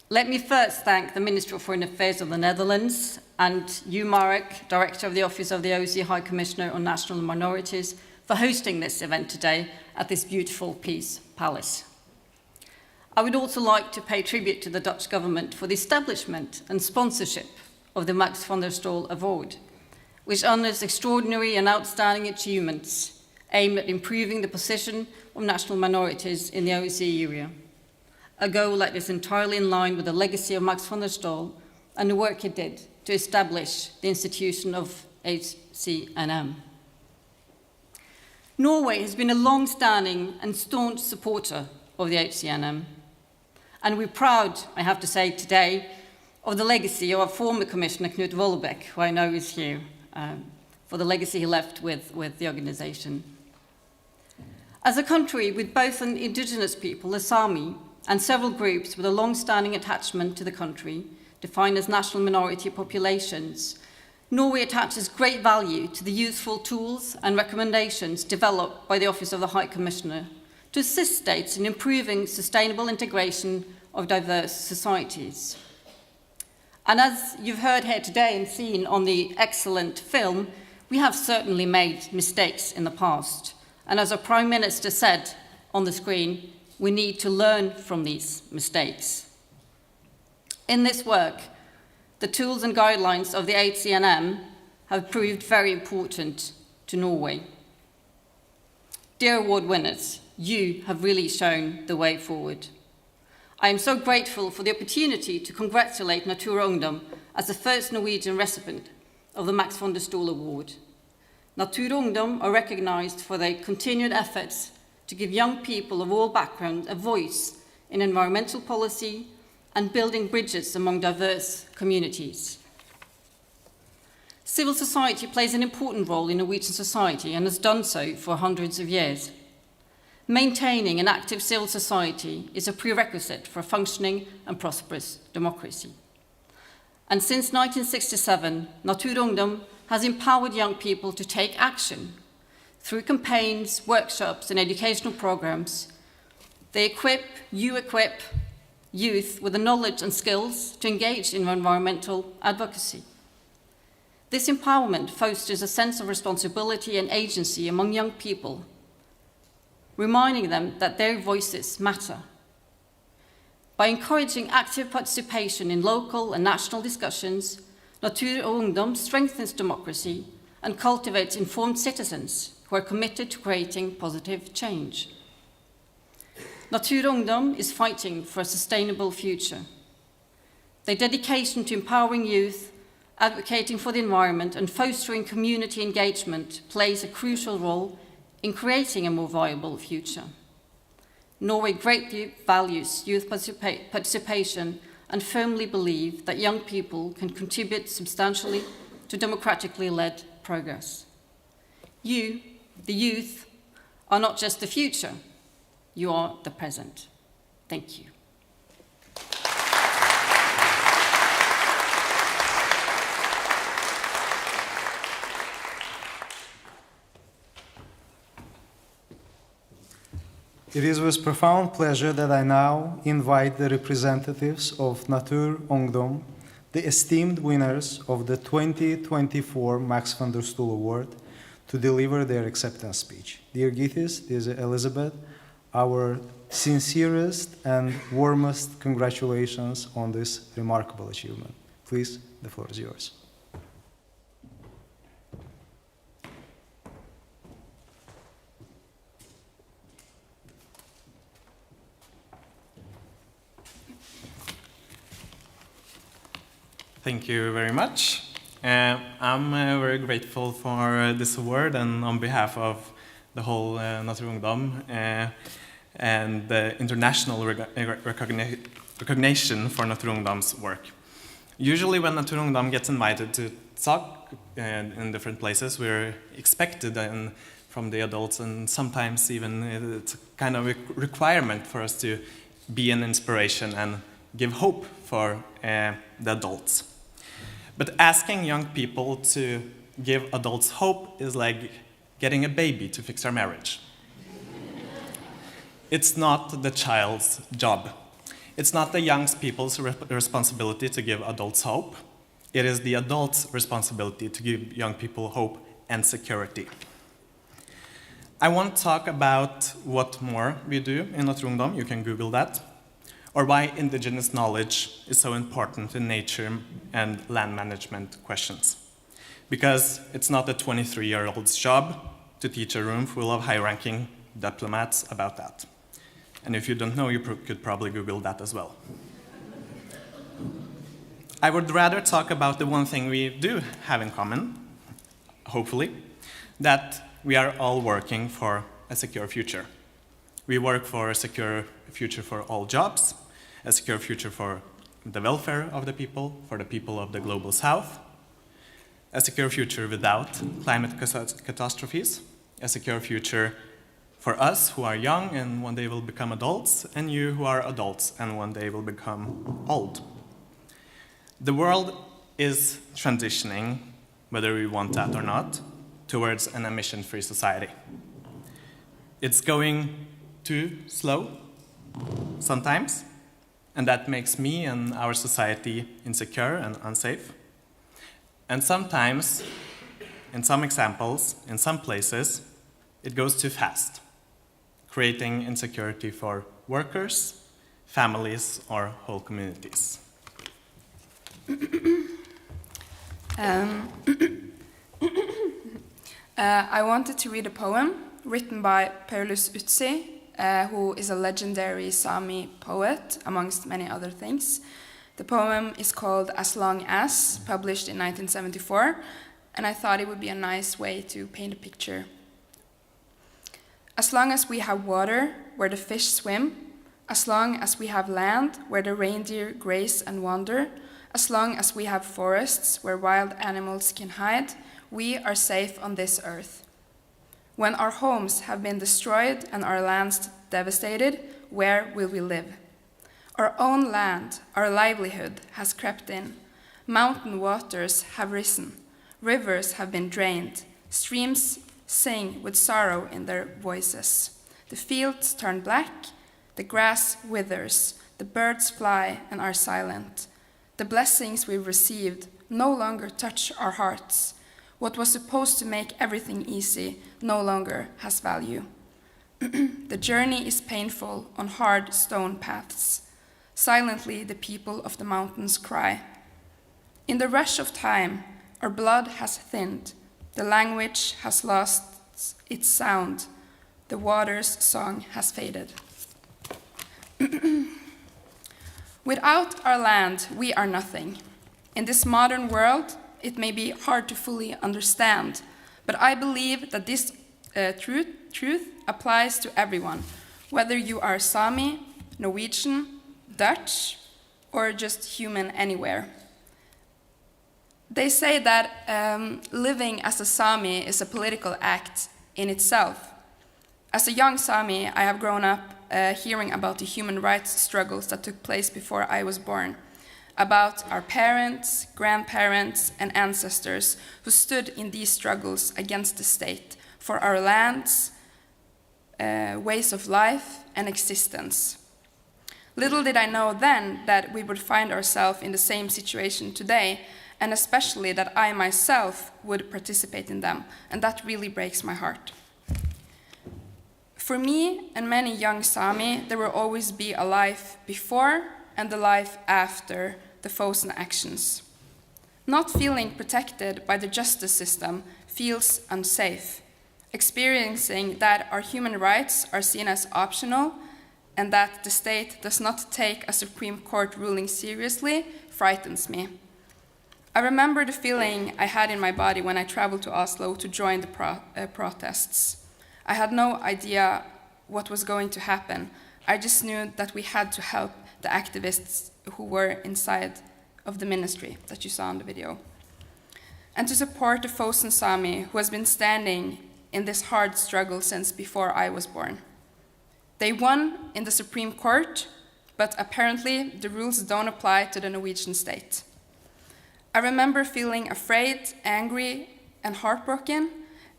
let me first thank the Minister of Foreign Affairs of the Netherlands and you, Marek, Director of the Office of the OSCE High Commissioner on National Minorities, for hosting this event today at this beautiful Peace Palace. I would also like to pay tribute to the Dutch government for the establishment and sponsorship of the Max van der Stoel Award, which honours extraordinary and outstanding achievements aimed at improving the position of national minorities in the OSCE area, a goal that is entirely in line with the legacy of Max van der Stoel and the work he did to establish the institution of HCNM. Norway has been a long-standing and staunch supporter of the HCNM, and we're proud, I have to say today, of the legacy of our former Commissioner Knut Vollebæk, who I know is here, for the legacy he left with the organization. As a country with both an indigenous people, the Sami, and several groups with a long-standing attachment to the country, defined as national minority populations, Norway attaches great value to the useful tools and recommendations developed by the Office of the High Commissioner to assist states in improving sustainable integration of diverse societies. And as you've heard here today and seen on the excellent film, we have certainly made mistakes in the past. And as our Prime Minister said on the screen, we need to learn from these mistakes. In this work, the tools and guidelines of the HCNM have proved very important to Norway. Dear award winners, you have really shown the way forward. I am so grateful for the opportunity to congratulate Natur Ungdom as the first Norwegian recipient of the Max von der Stoel Award. Natur Ungdom are recognized for their continued efforts to give young people of all backgrounds a voice in environmental policy and building bridges among diverse communities. Civil society plays an important role in Norwegian society and has done so for hundreds of years. Maintaining an active civil society is a prerequisite for a functioning and prosperous democracy. And since 1967, Natur Ungdom has empowered young people to take action. Through campaigns, workshops, and educational programs, they equip youth with the knowledge and skills to engage in environmental advocacy. This empowerment fosters a sense of responsibility and agency among young people, reminding them that their voices matter. By encouraging active participation in local and national discussions, Natur Ungdom strengthens democracy and cultivates informed citizens who are committed to creating positive change. Natur Ungdom is fighting for a sustainable future. Their dedication to empowering youth, advocating for the environment, and fostering community engagement plays a crucial role in creating a more viable future. Norway greatly values youth participation and firmly believe that young people can contribute substantially to democratically led progress. You, the youth, are not just the future, you are the present. Thank you. It is with profound pleasure that I now invite the representatives of Natur Ungdom, the esteemed winners of the 2024 Max van der Stoel Award, to deliver their acceptance speech. Dear Githis, dear Elizabeth, our sincerest and warmest congratulations on this remarkable achievement. Please, the floor is yours. Thank you very much. I'm very grateful for this award, and on behalf of the whole Natur Ungdom and the international recognition for Natur Ungdom's work. Usually when Natur Ungdom gets invited to talk in different places, we're expected from the adults, and sometimes even it's kind of a requirement for us to be an inspiration and give hope for the adults. But asking young people to give adults hope is like getting a baby to fix our marriage. It's not the child's job. It's not the young people's responsibility to give adults hope. It is the adults' responsibility to give young people hope and security. I won't talk about what more we do in Natur Ungdom, you can Google that, or why indigenous knowledge is so important in nature and land management questions. Because it's not a 23-year-old's job to teach a room full of high-ranking diplomats about that. And if you don't know, you could probably Google that as well. I would rather talk about the one thing we do have in common, hopefully, that we are all working for a secure future. We work for a secure future for all jobs, a secure future for the welfare of the people of the global south, a secure future without climate catastrophes, a secure future for us who are young and one day will become adults, and you who are adults and one day will become old. The world is transitioning, whether we want that or not, towards an emission-free society. It's going too slow sometimes, and that makes me and our society insecure and unsafe. And sometimes, in some examples, in some places, it goes too fast, creating insecurity for workers, families, or whole communities. I wanted to read a poem written by Paulus Utsi, who is a legendary Sami poet, amongst many other things. The poem is called As Long As, published in 1974, and I thought it would be a nice way to paint a picture. As long as we have water where the fish swim, as long as we have land where the reindeer graze and wander, as long as we have forests where wild animals can hide, we are safe on this earth. When our homes have been destroyed and our lands devastated, where will we live? Our own land, our livelihood, has crept in. Mountain waters have risen. Rivers have been drained. Streams sing with sorrow in their voices. The fields turn black. The grass withers. The birds fly and are silent. The blessings we've received no longer touch our hearts. What was supposed to make everything easy no longer has value. The journey is painful on hard stone paths. Silently, the people of the mountains cry. In the rush of time, our blood has thinned. The language has lost its sound. The water's song has faded. Without our land, we are nothing. In this modern world, it may be hard to fully understand, but I believe that this truth applies to everyone, whether you are Sami, Norwegian, Dutch, or just human anywhere. They say that living as a Sami is a political act in itself. As a young Sami, I have grown up hearing about the human rights struggles that took place before I was born, about our parents, grandparents, and ancestors who stood in these struggles against the state for our lands, ways of life, and existence. Little did I know then that we would find ourselves in the same situation today, and especially that I myself would participate in them, and that really breaks my heart. For me and many young Sami, there will always be a life before and the life after the Fosen actions. Not feeling protected by the justice system feels unsafe. Experiencing that our human rights are seen as optional and that the state does not take a Supreme Court ruling seriously frightens me. I remember the feeling I had in my body when I traveled to Oslo to join the protests. I had no idea what was going to happen. I just knew that we had to help the activists who were inside of the ministry that you saw in the video, and to support the Fosen Sami who has been standing in this hard struggle since before I was born. They won in the Supreme Court, but apparently the rules don't apply to the Norwegian state. I remember feeling afraid, angry, and heartbroken,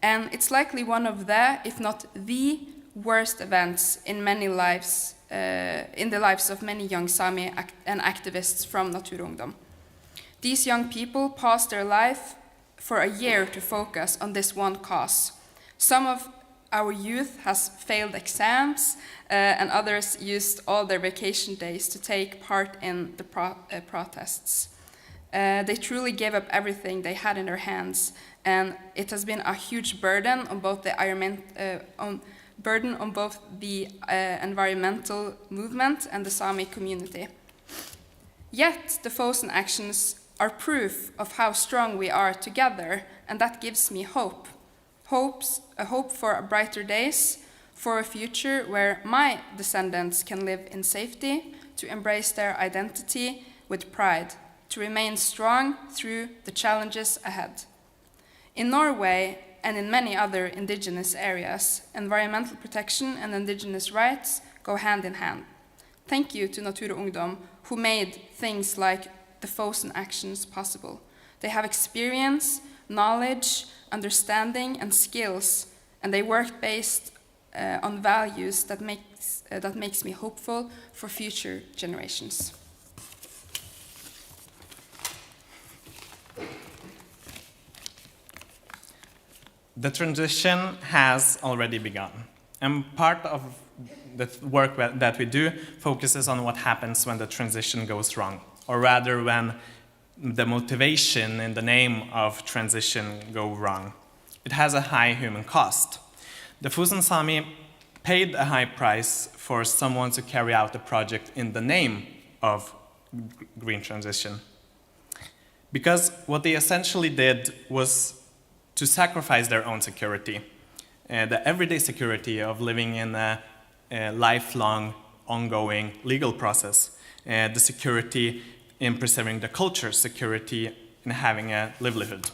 and it's likely one of the, if not the, worst events in many lives, in the lives of many young Sami and activists from Natur Ungdom. These young people paused their life for a year to focus on this one cause. Some of our youth has failed exams, and others used all their vacation days to take part in the protests. They truly gave up everything they had in their hands, and it has been a huge burden on both the environmental movement and the Sami community. Yet the Fosen actions are proof of how strong we are together, and that gives me hope. A hope for brighter days, for a future where my descendants can live in safety, to embrace their identity with pride, to remain strong through the challenges ahead. In Norway and in many other indigenous areas, environmental protection and indigenous rights go hand in hand. Thank you to Natur Ungdom, who made things like the Fosen actions possible. They have experience, knowledge, understanding, and skills, and they work based on values that makes me hopeful for future generations. The transition has already begun, and part of work that we do focuses on what happens when the transition goes wrong, or rather when the motivation in the name of transition go wrong. It has a high human cost. The Fosen Sami paid a high price for someone to carry out a project in the name of green transition. Because what they essentially did was to sacrifice their own security, the everyday security of living in a lifelong, ongoing legal process, the security in preserving the culture, security in having a livelihood.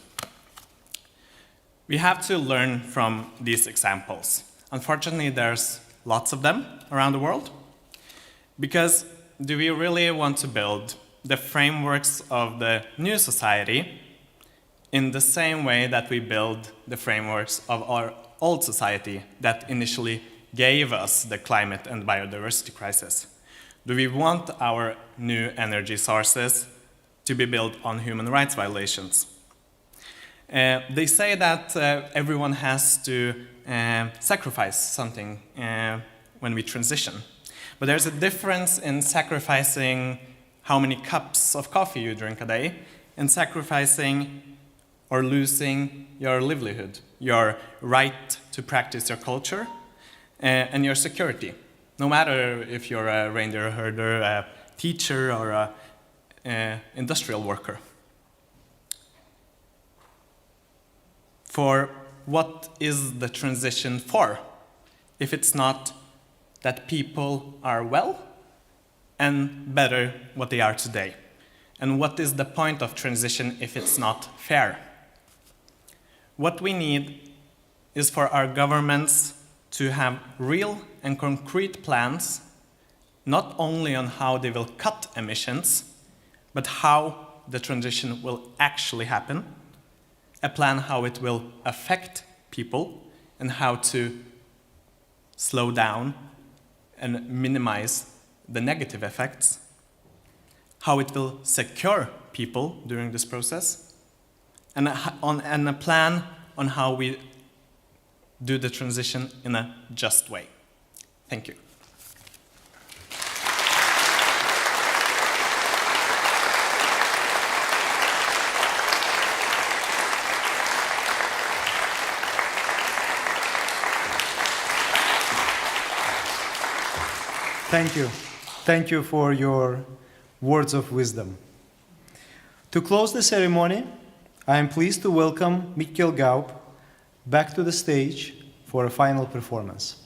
We have to learn from these examples. Unfortunately, there's lots of them around the world, because do we really want to build the frameworks of the new society in the same way that we build the frameworks of our old society that initially gave us the climate and biodiversity crisis? Do we want our new energy sources to be built on human rights violations? They say that everyone has to sacrifice something when we transition. But there's a difference in sacrificing how many cups of coffee you drink a day and sacrificing or losing your livelihood, your right to practice your culture, and your security. No matter if you're a reindeer herder, a teacher, or an industrial worker. For what is the transition for, if it's not that people are well and better what they are today? And what is the point of transition if it's not fair? What we need is for our governments to have real and concrete plans, not only on how they will cut emissions, but how the transition will actually happen, a plan how it will affect people, and how to slow down and minimize the negative effects, how it will secure people during this process, and a plan on how we do the transition in a just way. Thank you. Thank you. Thank you for your words of wisdom. To close the ceremony, I am pleased to welcome Mikkel Gaup back to the stage for a final performance.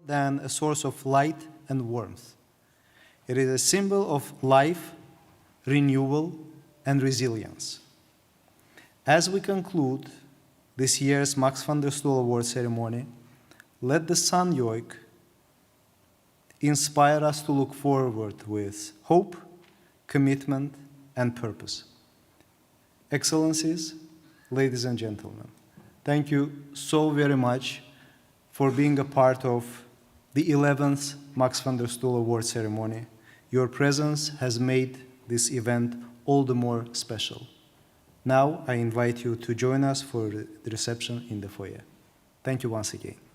than a source of light and warmth. It is a symbol of life, renewal, and resilience. As we conclude this year's Max van der Stoel Award ceremony, let the sun yoke inspire us to look forward with hope, commitment, and purpose. Excellencies, ladies and gentlemen, thank you so very much for being a part of the 11th Max van der Stoel Award ceremony. Your presence has made this event all the more special. Now I invite you to join us for the reception in the foyer. Thank you once again.